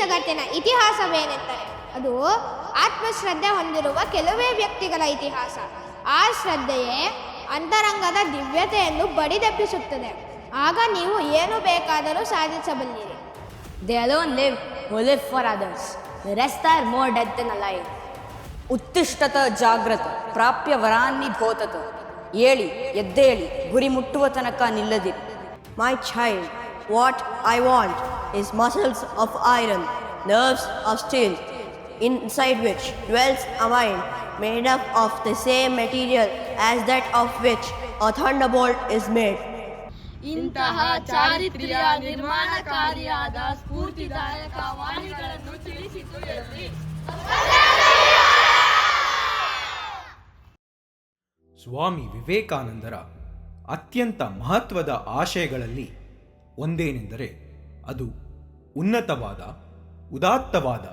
ಜಗತ್ತಿನ ಇತಿಹಾಸವೇನೆಂದರೆ ಅದು ಆತ್ಮಶ್ರದ್ಧೆ ಹೊಂದಿರುವ ಕೆಲವೇ ವ್ಯಕ್ತಿಗಳ ಇತಿಹಾಸ. ಆ ಶ್ರದ್ಧೆಯೇ ಅಂತರಂಗದ ದಿವ್ಯತೆಯನ್ನು ಬಡಿದೆಬ್ಬಿಸುತ್ತದೆ. ಆಗ ನೀವು ಏನು ಬೇಕಾದರೂ ಸಾಧಿಸಬಲ್ಲಿರಿ. They alone live who live for others. The rest are more dead than alive. ಉತ್ತಿಷ್ಠತ ಜಾಗ್ರತ ಪ್ರಾಪ್ಯ ವರಾನ್ನಿ ಧೋತತ. ಏಳಿ ಎದ್ದೇಳಿ ಗುರಿ ಮುಟ್ಟುವ ತನಕ ನಿಲ್ಲದಿರಿ. My child, what I want is muscles of iron, nerves of steel, inside which dwells a mind made up of the same material as that of which a thunderbolt is made. ಇಂತಹ ಚಾರಿತ್ರ್ಯ ನಿರ್ಮಾಣಕಾರಿಯಾದ ಸ್ಫೂರ್ತಿದಾಯಕ ವಾಣಿಗಳನ್ನು ತಿಳಿಸಿತು ಎಲ್ಲಿ. ಸ್ವಾಮಿ ವಿವೇಕಾನಂದರ ಅತ್ಯಂತ ಮಹತ್ವದ ಆಶಯಗಳಲ್ಲಿ ಒಂದೇನೆಂದರೆ ಅದು ಉನ್ನತವಾದ ಉದಾತ್ತವಾದ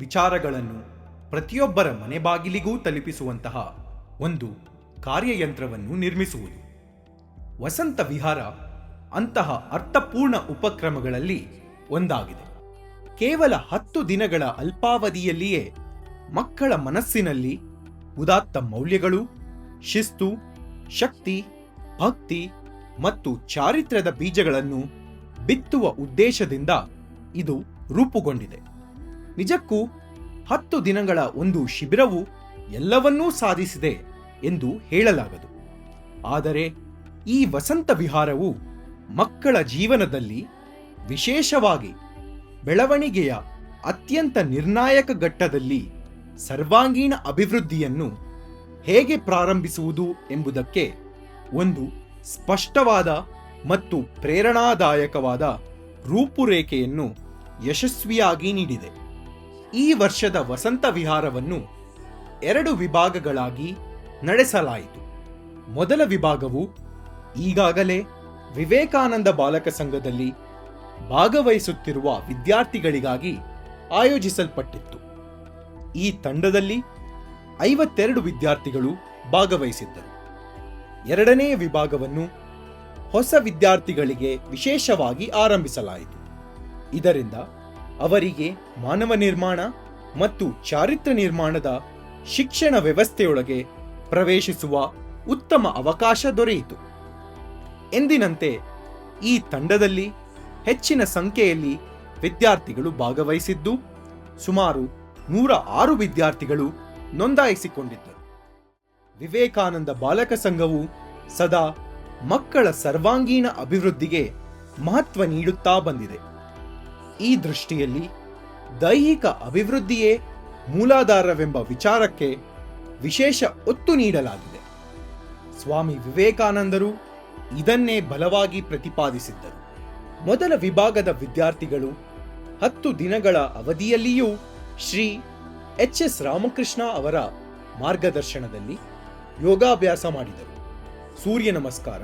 ವಿಚಾರಗಳನ್ನು ಪ್ರತಿಯೊಬ್ಬರ ಮನೆ ಬಾಗಿಲಿಗೂ ತಲುಪಿಸುವಂತಹ ಒಂದು ಕಾರ್ಯಯಂತ್ರವನ್ನು ನಿರ್ಮಿಸುವುದು. ವಸಂತ ವಿಹಾರ ಅಂತಹ ಅರ್ಥಪೂರ್ಣ ಉಪಕ್ರಮಗಳಲ್ಲಿ ಒಂದಾಗಿದೆ. ಕೇವಲ 10 ದಿನಗಳ ಅಲ್ಪಾವಧಿಯಲ್ಲಿಯೇ ಮಕ್ಕಳ ಮನಸ್ಸಿನಲ್ಲಿ ಉದಾತ್ತ ಮೌಲ್ಯಗಳು, ಶಿಸ್ತು, ಶಕ್ತಿ, ಭಕ್ತಿ ಮತ್ತು ಚಾರಿತ್ರ್ಯದ ಬೀಜಗಳನ್ನು ಬಿತ್ತುವ ಉದ್ದೇಶದಿಂದ ಇದು ರೂಪುಗೊಂಡಿದೆ. ನಿಜಕ್ಕೂ 10 ದಿನಗಳ ಒಂದು ಶಿಬಿರವು ಎಲ್ಲವನ್ನೂ ಸಾಧಿಸಿದೆ ಎಂದು ಹೇಳಲಾಗದು. ಆದರೆ ಈ ವಸಂತ ವಿಹಾರವು ಮಕ್ಕಳ ಜೀವನದಲ್ಲಿ, ವಿಶೇಷವಾಗಿ ಬೆಳವಣಿಗೆಯ ಅತ್ಯಂತ ನಿರ್ಣಾಯಕ ಘಟ್ಟದಲ್ಲಿ ಸರ್ವಾಂಗೀಣ ಅಭಿವೃದ್ಧಿಯನ್ನು ಹೇಗೆ ಪ್ರಾರಂಭಿಸುವುದು ಎಂಬುದಕ್ಕೆ ಒಂದು ಸ್ಪಷ್ಟವಾದ ಮತ್ತು ಪ್ರೇರಣಾದಾಯಕವಾದ ರೂಪುರೇಖೆಯನ್ನು ಯಶಸ್ವಿಯಾಗಿ ನೀಡಿದೆ. ಈ ವರ್ಷದ ವಸಂತ ವಿಹಾರವನ್ನು 2 ವಿಭಾಗಗಳಾಗಿ ನಡೆಸಲಾಯಿತು. ಮೊದಲ ವಿಭಾಗವು ಈಗಾಗಲೇ ವಿವೇಕಾನಂದ ಬಾಲಕ ಸಂಘದಲ್ಲಿ ಭಾಗವಹಿಸುತ್ತಿರುವ ವಿದ್ಯಾರ್ಥಿಗಳಿಗಾಗಿ ಆಯೋಜಿಸಲ್ಪಟ್ಟಿತ್ತು. ಈ ತಂಡದಲ್ಲಿ 52 ವಿದ್ಯಾರ್ಥಿಗಳು ಭಾಗವಹಿಸಿದ್ದರು. ಎರಡನೇ ವಿಭಾಗವನ್ನು ಹೊಸ ವಿದ್ಯಾರ್ಥಿಗಳಿಗೆ ವಿಶೇಷವಾಗಿ ಆರಂಭಿಸಲಾಯಿತು. ಇದರಿಂದ ಅವರಿಗೆ ಮಾನವ ನಿರ್ಮಾಣ ಮತ್ತು ಚಾರಿತ್ರ್ಯ ನಿರ್ಮಾಣದ ಶಿಕ್ಷಣ ವ್ಯವಸ್ಥೆಯೊಳಗೆ ಪ್ರವೇಶಿಸುವ ಉತ್ತಮ ಅವಕಾಶ ದೊರೆಯಿತು. ಎಂದಿನಂತೆ ಈ ತಂಡದಲ್ಲಿ ಹೆಚ್ಚಿನ ಸಂಖ್ಯೆಯಲ್ಲಿ ವಿದ್ಯಾರ್ಥಿಗಳು ಭಾಗವಹಿಸಿದ್ದು, ಸುಮಾರು 106 ವಿದ್ಯಾರ್ಥಿಗಳು ನೋಂದಾಯಿಸಿಕೊಂಡಿದ್ದರು. ವಿವೇಕಾನಂದ ಬಾಲಕ ಸಂಘವು ಸದಾ ಮಕ್ಕಳ ಸರ್ವಾಂಗೀಣ ಅಭಿವೃದ್ಧಿಗೆ ಮಹತ್ವ ನೀಡುತ್ತಾ ಬಂದಿದೆ. ಈ ದೃಷ್ಟಿಯಲ್ಲಿ ದೈಹಿಕ ಅಭಿವೃದ್ಧಿಯೇ ಮೂಲಾಧಾರವೆಂಬ ವಿಚಾರಕ್ಕೆ ವಿಶೇಷ ಒತ್ತು ನೀಡಲಾಗಿದೆ. ಸ್ವಾಮಿ ವಿವೇಕಾನಂದರು ಇದನ್ನೇ ಬಲವಾಗಿ ಪ್ರತಿಪಾದಿಸಿದ್ದರು. ಮೊದಲ ವಿಭಾಗದ ವಿದ್ಯಾರ್ಥಿಗಳು 10 ದಿನಗಳ ಅವಧಿಯಲ್ಲಿಯೂ ಶ್ರೀ ಎಚ್.ಎಸ್. ರಾಮಕೃಷ್ಣ ಅವರ ಮಾರ್ಗದರ್ಶನದಲ್ಲಿ ಯೋಗಾಭ್ಯಾಸ ಮಾಡಿದರು. ಸೂರ್ಯ ನಮಸ್ಕಾರ,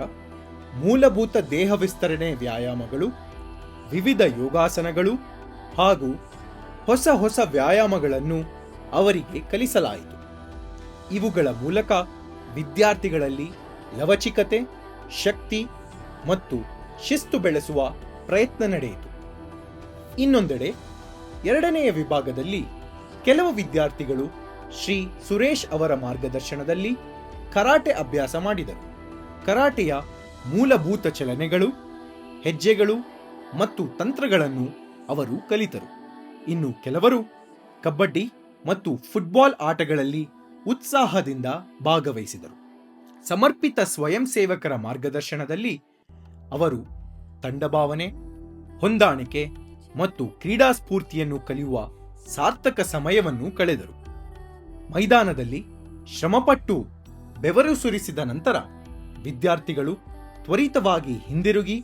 ಮೂಲಭೂತ ದೇಹ ವಿಸ್ತರಣೆ ವ್ಯಾಯಾಮಗಳು, ವಿವಿಧ ಯೋಗಾಸನಗಳು ಹಾಗೂ ಹೊಸ ವ್ಯಾಯಾಮಗಳನ್ನು ಅವರಿಗೆ ಕಲಿಸಲಾಯಿತು. ಇವುಗಳ ಮೂಲಕ ವಿದ್ಯಾರ್ಥಿಗಳಲ್ಲಿ ಲವಚಿಕತೆ, ಶಕ್ತಿ ಮತ್ತು ಶಿಸ್ತು ಬೆಳೆಸುವ ಪ್ರಯತ್ನ ನಡೆಯಿತು. ಇನ್ನೊಂದೆಡೆ ಎರಡನೆಯ ವಿಭಾಗದಲ್ಲಿ ಕೆಲವು ವಿದ್ಯಾರ್ಥಿಗಳು ಶ್ರೀ ಸುರೇಶ್ ಅವರ ಮಾರ್ಗದರ್ಶನದಲ್ಲಿ ಕರಾಟೆ ಅಭ್ಯಾಸ ಮಾಡಿದರು. ಕರಾಟೆಯ ಮೂಲಭೂತ ಚಲನೆಗಳು, ಹೆಜ್ಜೆಗಳು ಮತ್ತು ತಂತ್ರಗಳನ್ನು ಅವರು ಕಲಿತರು. ಇನ್ನು ಕೆಲವರು ಕಬಡ್ಡಿ ಮತ್ತು ಫುಟ್ಬಾಲ್ ಆಟಗಳಲ್ಲಿ ಉತ್ಸಾಹದಿಂದ ಭಾಗವಹಿಸಿದರು. ಸಮರ್ಪಿತ ಸ್ವಯಂ ಸೇವಕರ ಮಾರ್ಗದರ್ಶನದಲ್ಲಿ ಅವರು ತಂಡಭಾವನೆ, ಹೊಂದಾಣಿಕೆ ಮತ್ತು ಕ್ರೀಡಾ ಸ್ಫೂರ್ತಿಯನ್ನು ಕಲಿಯುವ ಸಾರ್ಥಕ ಸಮಯವನ್ನು ಕಳೆದರು. ಮೈದಾನದಲ್ಲಿ ಶ್ರಮಪಟ್ಟು ಬೆವರು ಸುರಿಸಿದ ನಂತರ ವಿದ್ಯಾರ್ಥಿಗಳು ತ್ವರಿತವಾಗಿ ಹಿಂದಿರುಗಿ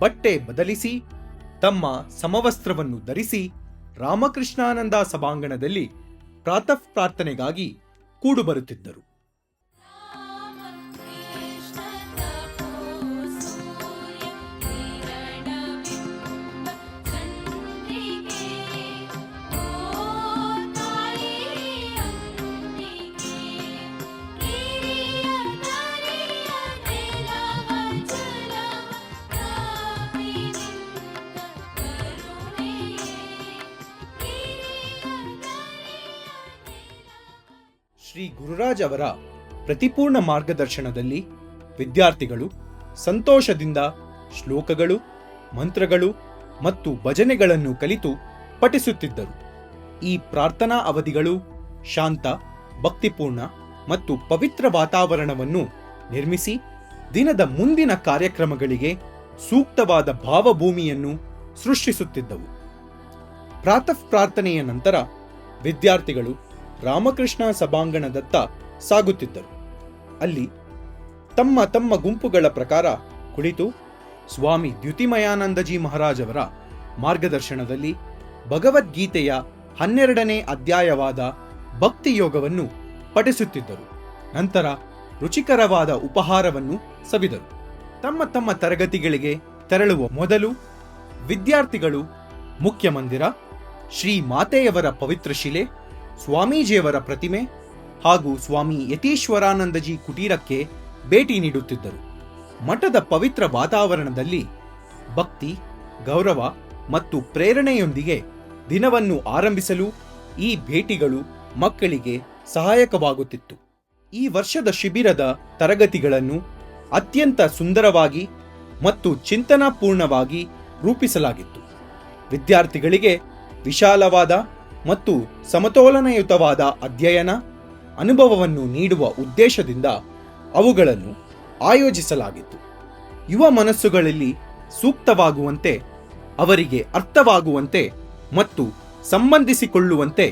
ಬಟ್ಟೆ ಬದಲಿಸಿ ತಮ್ಮ ಸಮವಸ್ತ್ರವನ್ನು ಧರಿಸಿ ರಾಮಕೃಷ್ಣಾನಂದ ಸಭಾಂಗಣದಲ್ಲಿ ಪ್ರಾತಃ ಪ್ರಾರ್ಥನೆಗಾಗಿ ಕೂಡುಬರುತ್ತಿದ್ದರು. ಶ್ರೀ ಗುರುರಾಜ್ ಅವರ ಪ್ರತಿಪೂರ್ಣ ಮಾರ್ಗದರ್ಶನದಲ್ಲಿ ವಿದ್ಯಾರ್ಥಿಗಳು ಸಂತೋಷದಿಂದ ಶ್ಲೋಕಗಳು, ಮಂತ್ರಗಳು ಮತ್ತು ಭಜನೆಗಳನ್ನು ಕಲಿತು ಪಠಿಸುತ್ತಿದ್ದರು. ಈ ಪ್ರಾರ್ಥನಾ ಅವಧಿಗಳು ಶಾಂತ, ಭಕ್ತಿಪೂರ್ಣ ಮತ್ತು ಪವಿತ್ರ ವಾತಾವರಣವನ್ನು ನಿರ್ಮಿಸಿ ದಿನದ ಮುಂದಿನ ಕಾರ್ಯಕ್ರಮಗಳಿಗೆ ಸೂಕ್ತವಾದ ಭಾವಭೂಮಿಯನ್ನು ಸೃಷ್ಟಿಸುತ್ತಿದ್ದವು. ಪ್ರಾತಃ ಪ್ರಾರ್ಥನೆಯ ನಂತರ ವಿದ್ಯಾರ್ಥಿಗಳು ರಾಮಕೃಷ್ಣ ಸಭಾಂಗಣದತ್ತ ಸಾಗುತ್ತಿದ್ದರು. ಅಲ್ಲಿ ತಮ್ಮ ತಮ್ಮ ಗುಂಪುಗಳ ಪ್ರಕಾರ ಕುಳಿತು ಸ್ವಾಮಿ ದ್ಯುತಿಮಯಾನಂದಜಿ ಮಹಾರಾಜ್ ಅವರ ಮಾರ್ಗದರ್ಶನದಲ್ಲಿ ಭಗವದ್ಗೀತೆಯ 12ನೇ ಅಧ್ಯಾಯವಾದ ಭಕ್ತಿಯೋಗವನ್ನು ಪಠಿಸುತ್ತಿದ್ದರು. ನಂತರ ರುಚಿಕರವಾದ ಉಪಹಾರವನ್ನು ಸವಿದರು. ತಮ್ಮ ತಮ್ಮ ತರಗತಿಗಳಿಗೆ ತೆರಳುವ ಮೊದಲು ವಿದ್ಯಾರ್ಥಿಗಳು ಮುಖ್ಯ ಮಂದಿರ, ಶ್ರೀ ಮಾತೆಯವರ ಪವಿತ್ರ ಶಿಲೆ, ಸ್ವಾಮೀಜಿಯವರ ಪ್ರತಿಮೆ ಹಾಗೂ ಸ್ವಾಮಿ ಯತೀಶ್ವರಾನಂದಜಿ ಕುಟೀರಕ್ಕೆ ಭೇಟಿ ನೀಡುತ್ತಿದ್ದರು. ಮಠದ ಪವಿತ್ರ ವಾತಾವರಣದಲ್ಲಿ ಭಕ್ತಿ, ಗೌರವ ಮತ್ತು ಪ್ರೇರಣೆಯೊಂದಿಗೆ ದಿನವನ್ನು ಆರಂಭಿಸಲು ಈ ಭೇಟಿಗಳು ಮಕ್ಕಳಿಗೆ ಸಹಾಯಕವಾಗುತ್ತಿತ್ತು. ಈ ವರ್ಷದ ಶಿಬಿರದ ತರಗತಿಗಳನ್ನು ಅತ್ಯಂತ ಸುಂದರವಾಗಿ ಮತ್ತು ಚಿಂತನಾಪೂರ್ಣವಾಗಿ ರೂಪಿಸಲಾಗಿತ್ತು. ವಿದ್ಯಾರ್ಥಿಗಳಿಗೆ ವಿಶಾಲವಾದ ಮತ್ತು ಸಮತೋಲನಯುತವಾದ ಅಧ್ಯಯನ ಅನುಭವವನ್ನು ನೀಡುವ ಉದ್ದೇಶದಿಂದ ಅವುಗಳನ್ನು ಆಯೋಜಿಸಲಾಗಿತ್ತು. ಯುವ ಮನಸ್ಸುಗಳಲ್ಲಿ ಸೂಕ್ತವಾಗುವಂತೆ, ಅವರಿಗೆ ಅರ್ಥವಾಗುವಂತೆ ಮತ್ತು ಸಂಬಂಧಿಸಿಕೊಳ್ಳುವಂತೆ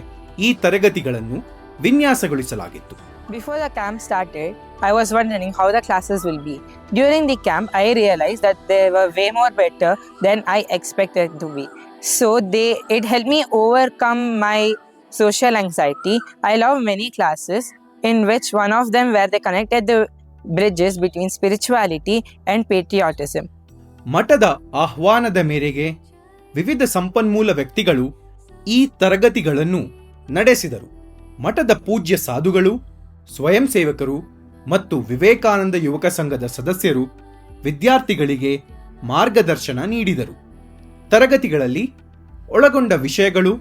ಈ ತರಗತಿಗಳನ್ನು ವಿನ್ಯಾಸಗೊಳಿಸಲಾಗಿತ್ತು. Before the camp started, I was wondering how the classes will be. During the camp, I realized that they were way more better than I expected to be. So it helped me overcome my social anxiety. I love many classes in which one of them where they connected the bridges between spirituality and patriotism. ಮಠದ ಆಹ್ವಾನದ ಮೇರೆಗೆ ವಿವಿಧ ಸಂಪನ್ಮೂಲ ವ್ಯಕ್ತಿಗಳು ಈ ತರಗತಿಗಳನ್ನು ನಡೆಸಿದರು. ಮಠದ ಪೂಜ್ಯ ಸಾಧುಗಳು, ಸ್ವಯಂ ಸೇವಕರು ಮತ್ತು ವಿವೇಕಾನಂದ ಯುವಕ ಸಂಘದ ಸದಸ್ಯರು ವಿದ್ಯಾರ್ಥಿಗಳಿಗೆ ಮಾರ್ಗದರ್ಶನ ನೀಡಿದರು. ತರಗತಿಗಳಲ್ಲಿ ಒಳಗೊಂಡ ವಿಷಯಗಳು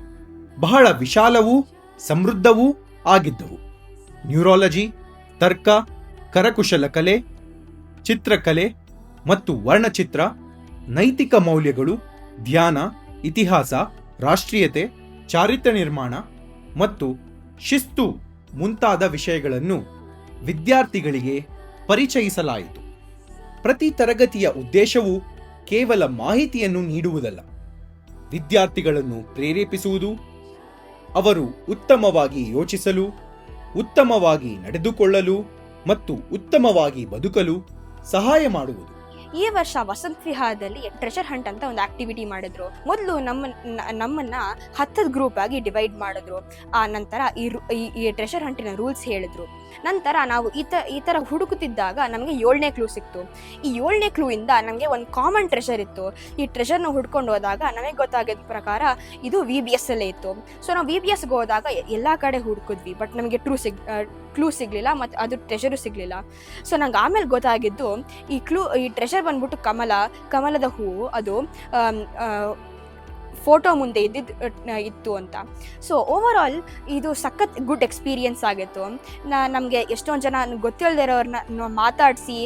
ಬಹಳ ವಿಶಾಲವೂ ಸಮೃದ್ಧವೂ ಆಗಿದ್ದವು. ನ್ಯೂರಾಲಜಿ, ತರ್ಕ, ಕರಕುಶಲ ಕಲೆ, ಚಿತ್ರಕಲೆ ಮತ್ತು ವರ್ಣಚಿತ್ರ, ನೈತಿಕ ಮೌಲ್ಯಗಳು, ಧ್ಯಾನ, ಇತಿಹಾಸ, ರಾಷ್ಟ್ರೀಯತೆ, ಚಾರಿತ್ರ್ಯ ನಿರ್ಮಾಣ ಮತ್ತು ಶಿಸ್ತು ಮುಂತಾದ ವಿಷಯಗಳನ್ನು ವಿದ್ಯಾರ್ಥಿಗಳಿಗೆ ಪರಿಚಯಿಸಲಾಯಿತು. ಪ್ರತಿ ತರಗತಿಯ ಉದ್ದೇಶವು ಕೇವಲ ಮಾಹಿತಿಯನ್ನು ನೀಡುವುದಲ್ಲ, ವಿದ್ಯಾರ್ಥಿಗಳನ್ನು ಪ್ರೇರೇಪಿಸುವುದು, ಅವರು ಉತ್ತಮವಾಗಿ ಯೋಚಿಸಲು, ಉತ್ತಮವಾಗಿ ನಡೆದುಕೊಳ್ಳಲು ಮತ್ತು ಉತ್ತಮವಾಗಿ ಬದುಕಲು ಸಹಾಯ ಮಾಡುವುದು. ಈ ವರ್ಷ ವಸಂತ ವಿಹಾರದಲ್ಲಿ ಟ್ರೆಷರ್ ಹಂಟ್ ಅಂತ ಒಂದು ಆಕ್ಟಿವಿಟಿ ಮಾಡಿದ್ರು. ಮೊದಲು ನಮ್ಮನ್ನ 10 ಗ್ರೂಪ್ ಆಗಿ ಡಿವೈಡ್ ಮಾಡಿದ್ರು. ಆ ನಂತರ ಈ ಟ್ರೆಷರ್ ಹಂಟಿನ ರೂಲ್ಸ್ ಹೇಳಿದ್ರು. ನಂತರ ನಾವು ಈ ಥರ ಹುಡುಕುತ್ತಿದ್ದಾಗ ನಮಗೆ 7ನೇ ಕ್ಲೂ ಸಿಕ್ತು. ಈ 7ನೇ ಕ್ಲೂ ಇಂದ ನಮಗೆ ಒಂದು ಕಾಮನ್ ಟ್ರೆಷರ್ ಇತ್ತು. ಈ ಟ್ರೆಷರ್ನ ಹುಡ್ಕೊಂಡು ಹೋದಾಗ ನಮಗೆ ಗೊತ್ತಾಗಿದ್ದ ಪ್ರಕಾರ ಇದು VBS ಅಲ್ಲೇ ಇತ್ತು. ಸೊ ನಾವು VBSಗೆ ಹೋದಾಗ ಎಲ್ಲ ಕಡೆ ಹುಡುಕಿದ್ವಿ, ಬಟ್ ನಮಗೆ ಕ್ಲೂ ಸಿಗಲಿಲ್ಲ ಮತ್ತು ಅದು ಟ್ರೆಷರು ಸಿಗಲಿಲ್ಲ. ಸೊ ನಂಗೆ ಆಮೇಲೆ ಗೊತ್ತಾಗಿದ್ದು ಈ ಟ್ರೆಷರ್ ಬಂದ್ಬಿಟ್ಟು ಕಮಲದ ಹೂವು, ಅದು ಫೋಟೋ ಮುಂದೆ ಇತ್ತು ಅಂತ. ಸೊ ಓವರ್ ಆಲ್ ಇದು ಸಖತ್ ಗುಡ್ ಎಕ್ಸ್ಪೀರಿಯನ್ಸ್ ಆಗಿತ್ತು. ನಮಗೆ ಎಷ್ಟೊಂದು ಜನ ಗೊತ್ತಿಲ್ಲದೆ ಇರೋರನ್ನ ಮಾತಾಡಿಸಿ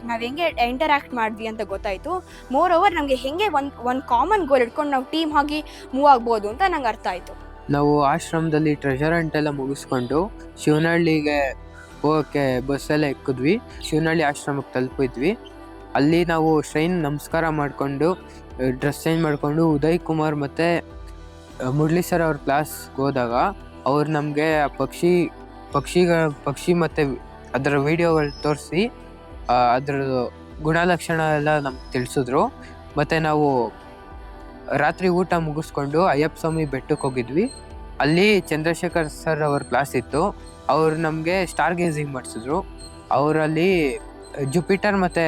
ನಾವು ಹೆಂಗೆ ಇಂಟರ್ಯಾಕ್ಟ್ ಮಾಡಿದ್ವಿ ಅಂತ ಗೊತ್ತಾಯಿತು. ಮೋರ್ ಓವರ್ ನಮಗೆ ಹೆಂಗೆ ಒಂದು ಕಾಮನ್ ಗೋಲ್ ಇಟ್ಕೊಂಡು ನಾವು ಟೀಮ್ ಆಗಿ ಮೂವ್ ಆಗ್ಬೋದು ಅಂತ ನಂಗೆ ಅರ್ಥ ಆಯಿತು. ನಾವು ಆಶ್ರಮದಲ್ಲಿ ಟ್ರೆಷರ್ ಹಂಟ್ ಎಲ್ಲ ಮುಗಿಸ್ಕೊಂಡು ಶಿವನಹಳ್ಳಿಗೆ ಹೋಗೋಕ್ಕೆ ಬಸ್ಸೆಲ್ಲ ಎಕ್ಕಿದ್ವಿ. ಶಿವನಹಳ್ಳಿ ಆಶ್ರಮಕ್ಕೆ ತಲುಪಿದ್ವಿ. ಅಲ್ಲಿ ನಾವು ಶ್ರೈನ್ ನಮಸ್ಕಾರ ಮಾಡಿಕೊಂಡು ಡ್ರೆಸ್ ಚೇಂಜ್ ಮಾಡಿಕೊಂಡು ಉದಯ್ ಕುಮಾರ್ ಮತ್ತು ಮುರಳಿ ಸರ್ ಅವ್ರ ಕ್ಲಾಸ್ಗೆ ಹೋದಾಗ ಅವ್ರು ನಮಗೆ ಪಕ್ಷಿ ಮತ್ತು ಅದರ ವೀಡಿಯೋಗಳು ತೋರಿಸಿ ಅದರ ಗುಣಲಕ್ಷಣ ಎಲ್ಲ ನಮ್ಗೆ ತಿಳಿಸಿದ್ರು. ಮತ್ತು ನಾವು ರಾತ್ರಿ ಊಟ ಮುಗಿಸ್ಕೊಂಡು ಅಯ್ಯಪ್ಪ ಸ್ವಾಮಿ ಬೆಟ್ಟಕ್ಕೆ ಹೋಗಿದ್ವಿ. ಅಲ್ಲಿ ಚಂದ್ರಶೇಖರ್ ಸರ್ ಅವ್ರ ಕ್ಲಾಸ್ ಇತ್ತು. ಅವ್ರು ನಮಗೆ ಸ್ಟಾರ್ ಗೇಸಿಂಗ್ ಮಾಡಿಸಿದ್ರು. ಅವರಲ್ಲಿ ಜುಪಿಟರ್ ಮತ್ತು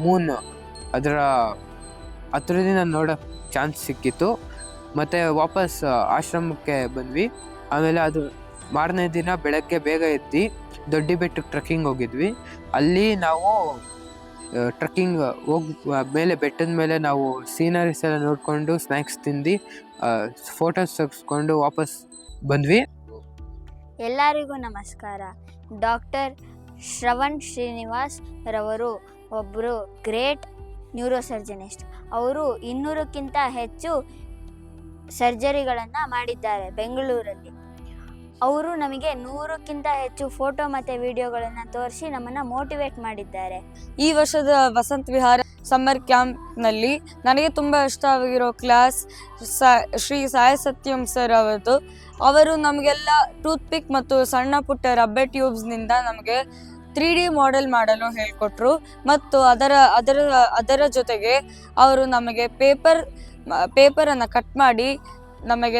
ಮೂನ್ ಅದರ ಹತ್ರದಿಂದ ನೋಡೋಕ್ಕೆ ಚಾನ್ಸ್ ಸಿಕ್ಕಿತ್ತು. ಮತ್ತು ವಾಪಸ್ ಆಶ್ರಮಕ್ಕೆ ಬಂದ್ವಿ. ಆಮೇಲೆ ಅದು ಮಾರನೇ ದಿನ ಬೆಳಗ್ಗೆ ಬೇಗ ಎದ್ದು ದೊಡ್ಡ ಬೆಟ್ಟಕ್ಕೆ ಟ್ರೆಕ್ಕಿಂಗ್ ಹೋಗಿದ್ವಿ. ಅಲ್ಲಿ ನಾವು ಟ್ರೆಕ್ಕಿಂಗ್ ಮೇಲೆ ಬೆಟ್ಟದ ಮೇಲೆ ನಾವು ಸೀನರೀಸ್ ಎಲ್ಲ ನೋಡಿಕೊಂಡು ಸ್ನ್ಯಾಕ್ಸ್ ತಿಂದು ಫೋಟೋಸ್ ತೆಗೆಸ್ಕೊಂಡು ವಾಪಸ್ ಬಂದ್ವಿ. ಎಲ್ಲರಿಗೂ ನಮಸ್ಕಾರ. ಡಾಕ್ಟರ್ ಶ್ರವಣ್ ಶ್ರೀನಿವಾಸ್ ರವರು ಒಬ್ಬರು ಗ್ರೇಟ್ ನ್ಯೂರೋಸರ್ಜನಿಸ್ಟ್. ಅವರು 200ಕ್ಕಿಂತ ಹೆಚ್ಚು ಸರ್ಜರಿಗಳನ್ನು ಮಾಡಿದ್ದಾರೆ ಬೆಂಗಳೂರಲ್ಲಿ. ಅವರು ನಮಗೆ 100ಕ್ಕಿಂತ ಹೆಚ್ಚು ಫೋಟೋ ಮತ್ತು ವಿಡಿಯೋಗಳನ್ನು ತೋರಿಸಿ ನಮ್ಮನ್ನು ಮೋಟಿವೇಟ್ ಮಾಡಿದ್ದಾರೆ. ಈ ವರ್ಷದ ವಸಂತ ವಿಹಾರ ಸಮ್ಮರ್ ಕ್ಯಾಂಪ್ನಲ್ಲಿ ನನಗೆ ತುಂಬ ಇಷ್ಟವಾಗಿರೋ ಕ್ಲಾಸ್ ಶ್ರೀ ಸಾಯಿ ಸತ್ಯಂ ಸರ್ ಅವರದು. ಅವರು ನಮಗೆಲ್ಲ ಟೂತ್ ಪಿಕ್ ಮತ್ತು ಸಣ್ಣ ಪುಟ್ಟ ರಬ್ಬರ್ ಟ್ಯೂಬ್ಸ್ನಿಂದ ನಮಗೆ 3D ಮಾಡೆಲ್ ಮಾಡಲು ಹೇಳಿಕೊಟ್ರು. ಮತ್ತು ಅದರ ಜೊತೆಗೆ ಅವರು ನಮಗೆ ಪೇಪರನ್ನು ಕಟ್ ಮಾಡಿ ನಮಗೆ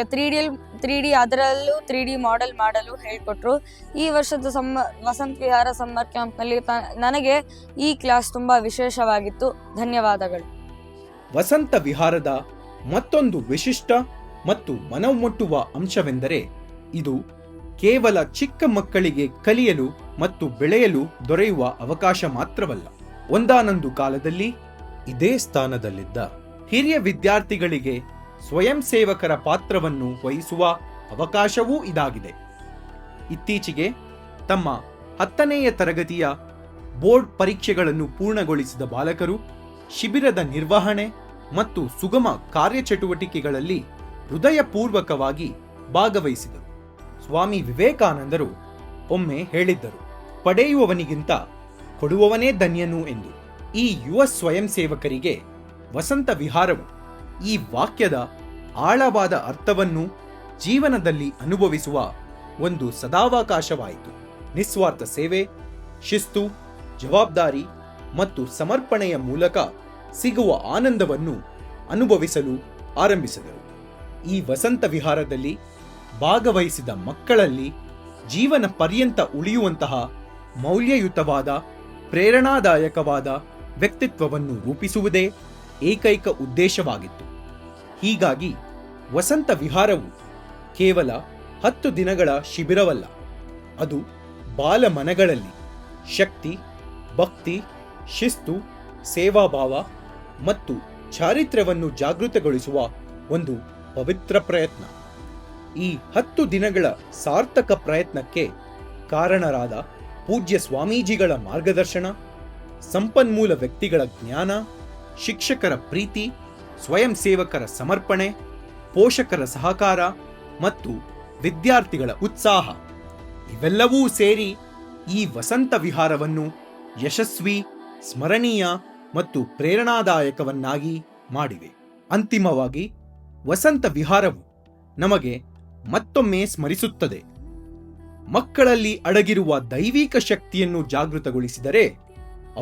3D ಅದರಲ್ಲೂ 3D ಮಾಡೆಲ್ ಮಾಡಲು ಹೇಳಿಕೊಟ್ರು. ಈ ವರ್ಷದ ವಸಂತ ವಿಹಾರ ಸಮ್ಮರ್ ಕ್ಯಾಂಪ್ನಲ್ಲಿ ನನಗೆ ಈ ಕ್ಲಾಸ್ ತುಂಬ ವಿಶೇಷವಾಗಿತ್ತು. ಧನ್ಯವಾದಗಳು. ವಸಂತ ವಿಹಾರದ ಮತ್ತೊಂದು ವಿಶಿಷ್ಟ ಮತ್ತು ಮನಮುಟ್ಟುವ ಅಂಶವೆಂದರೆ ಇದು ಕೇವಲ ಚಿಕ್ಕ ಮಕ್ಕಳಿಗೆ ಕಲಿಯಲು ಮತ್ತು ಬೆಳೆಯಲು ದೊರೆಯುವ ಅವಕಾಶ ಮಾತ್ರವಲ್ಲ. ಒಂದಾನೊಂದು ಕಾಲದಲ್ಲಿ ಇದೇ ಸ್ಥಾನದಲ್ಲಿದ್ದ ಹಿರಿಯ ವಿದ್ಯಾರ್ಥಿಗಳಿಗೆ ಸ್ವಯಂ ಸೇವಕರ ಪಾತ್ರವನ್ನು ವಹಿಸುವ ಅವಕಾಶವೂ ಇದಾಗಿದೆ. ಇತ್ತೀಚೆಗೆ ತಮ್ಮ 10ನೆಯ ತರಗತಿಯ ಬೋರ್ಡ್ ಪರೀಕ್ಷೆಗಳನ್ನು ಪೂರ್ಣಗೊಳಿಸಿದ ಬಾಲಕರು ಶಿಬಿರದ ನಿರ್ವಹಣೆ ಮತ್ತು ಸುಗಮ ಕಾರ್ಯಚಟುವಟಿಕೆಗಳಲ್ಲಿ ಹೃದಯಪೂರ್ವಕವಾಗಿ ಭಾಗವಹಿಸಿದರು. ಸ್ವಾಮಿ ವಿವೇಕಾನಂದರು ಒಮ್ಮೆ ಹೇಳಿದ್ದರು, ಪಡೆಯುವವನಿಗಿಂತ ಕೊಡುವವನೇ ಧನ್ಯನು ಎಂದು. ಈ ಯುವ ಸ್ವಯಂ ಸೇವಕರಿಗೆ ವಸಂತ ವಿಹಾರವು ಈ ವಾಕ್ಯದ ಆಳವಾದ ಅರ್ಥವನ್ನು ಜೀವನದಲ್ಲಿ ಅನುಭವಿಸುವ ಒಂದು ಸದಾವಕಾಶವಾಯಿತು. ನಿಸ್ವಾರ್ಥ ಸೇವೆ, ಶಿಸ್ತು, ಜವಾಬ್ದಾರಿ ಮತ್ತು ಸಮರ್ಪಣೆಯ ಮೂಲಕ ಸಿಗುವ ಆನಂದವನ್ನು ಅನುಭವಿಸಲು ಆರಂಭಿಸಿದರು. ಈ ವಸಂತ ವಿಹಾರದಲ್ಲಿ ಭಾಗವಹಿಸಿದ ಮಕ್ಕಳಲ್ಲಿ ಜೀವನ ಪರ್ಯಂತ ಉಳಿಯುವಂತಹ ಮೌಲ್ಯಯುತವಾದ, ಪ್ರೇರಣಾದಾಯಕವಾದ ವ್ಯಕ್ತಿತ್ವವನ್ನು ರೂಪಿಸುವುದೇ ಏಕೈಕ ಉದ್ದೇಶವಾಗಿತ್ತು. ಹೀಗಾಗಿ ವಸಂತ ವಿಹಾರವು ಕೇವಲ 10 ದಿನಗಳ ಶಿಬಿರವಲ್ಲ, ಅದು ಬಾಲಮನಗಳಲ್ಲಿ ಶಕ್ತಿ, ಭಕ್ತಿ, ಶಿಸ್ತು, ಸೇವಾಭಾವ ಮತ್ತು ಚಾರಿತ್ರ್ಯವನ್ನು ಜಾಗೃತಗೊಳಿಸುವ ಒಂದು ಪವಿತ್ರ ಪ್ರಯತ್ನ. ಈ 10 ದಿನಗಳ ಸಾರ್ಥಕ ಪ್ರಯತ್ನಕ್ಕೆ ಕಾರಣರಾದ ಪೂಜ್ಯ ಸ್ವಾಮೀಜಿಗಳ ಮಾರ್ಗದರ್ಶನ, ಸಂಪನ್ಮೂಲ ವ್ಯಕ್ತಿಗಳ ಜ್ಞಾನ, ಶಿಕ್ಷಕರ ಪ್ರೀತಿ, ಸ್ವಯಂ ಸೇವಕರ ಸಮರ್ಪಣೆ, ಪೋಷಕರ ಸಹಕಾರ ಮತ್ತು ವಿದ್ಯಾರ್ಥಿಗಳ ಉತ್ಸಾಹ ಇವೆಲ್ಲವೂ ಸೇರಿ ಈ ವಸಂತ ವಿಹಾರವನ್ನು ಯಶಸ್ವಿ, ಸ್ಮರಣೀಯ ಮತ್ತು ಪ್ರೇರಣಾದಾಯಕವನ್ನಾಗಿ ಮಾಡಿವೆ. ಅಂತಿಮವಾಗಿ ವಸಂತ ವಿಹಾರವು ನಮಗೆ ಮತ್ತೊಮ್ಮೆ ಸ್ಮರಿಸುತ್ತದೆ, ಮಕ್ಕಳಲ್ಲಿ ಅಡಗಿರುವ ದೈವಿಕ ಶಕ್ತಿಯನ್ನು ಜಾಗೃತಗೊಳಿಸಿದರೆ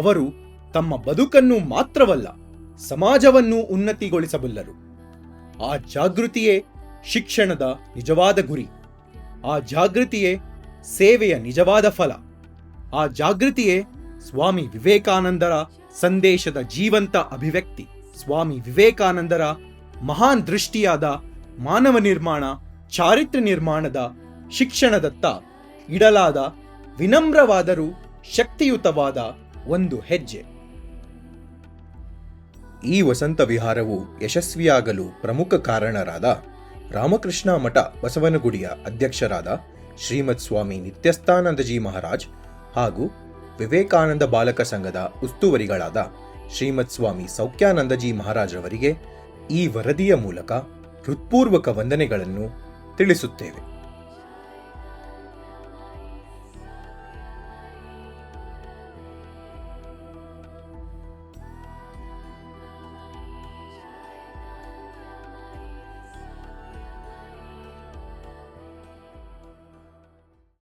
ಅವರು ತಮ್ಮ ಬದುಕನ್ನು ಮಾತ್ರವಲ್ಲ, ಸಮಾಜವನ್ನು ಉನ್ನತಿಗೊಳಿಸಬಲ್ಲರು. ಆ ಜಾಗೃತಿಯೇ ಶಿಕ್ಷಣದ ನಿಜವಾದ ಗುರಿ. ಆ ಜಾಗೃತಿಯೇ ಸೇವೆಯ ನಿಜವಾದ ಫಲ. ಆ ಜಾಗೃತಿಯೇ ಸ್ವಾಮಿ ವಿವೇಕಾನಂದರ ಸಂದೇಶದ ಜೀವಂತ ಅಭಿವ್ಯಕ್ತಿ. ಸ್ವಾಮಿ ವಿವೇಕಾನಂದರ ಮಹಾನ್ ದೃಷ್ಟಿಯಾದ ಮಾನವ ನಿರ್ಮಾಣ, ಚಾರಿತ್ರ್ಯ ನಿರ್ಮಾಣದ ಶಿಕ್ಷಣದತ್ತ ಇಡಲಾದ ವಿನಮ್ರವಾದರೂ ಶಕ್ತಿಯುತವಾದ ಒಂದು ಹೆಜ್ಜೆ. ಈ ವಸಂತ ವಿಹಾರವು ಯಶಸ್ವಿಯಾಗಲು ಪ್ರಮುಖ ಕಾರಣರಾದ ರಾಮಕೃಷ್ಣ ಮಠ ಬಸವನಗುಡಿಯ ಅಧ್ಯಕ್ಷರಾದ ಶ್ರೀಮತ್ ಸ್ವಾಮಿ ನಿತ್ಯಸ್ಥಾನಂದಜಿ ಮಹಾರಾಜ್ ಹಾಗೂ ವಿವೇಕಾನಂದ ಬಾಲಕ ಸಂಘದ ಉಸ್ತುವರಿಗಳಾದ ಶ್ರೀಮತ್ ಸ್ವಾಮಿ ಸೌಖ್ಯಾನಂದಜಿ ಮಹಾರಾಜ್ ಅವರಿಗೆ ಈ ವರದಿಯ ಮೂಲಕ ಹೃತ್ಪೂರ್ವಕ ವಂದನೆಗಳನ್ನು ತಿಳಿಸುತ್ತೇವೆ.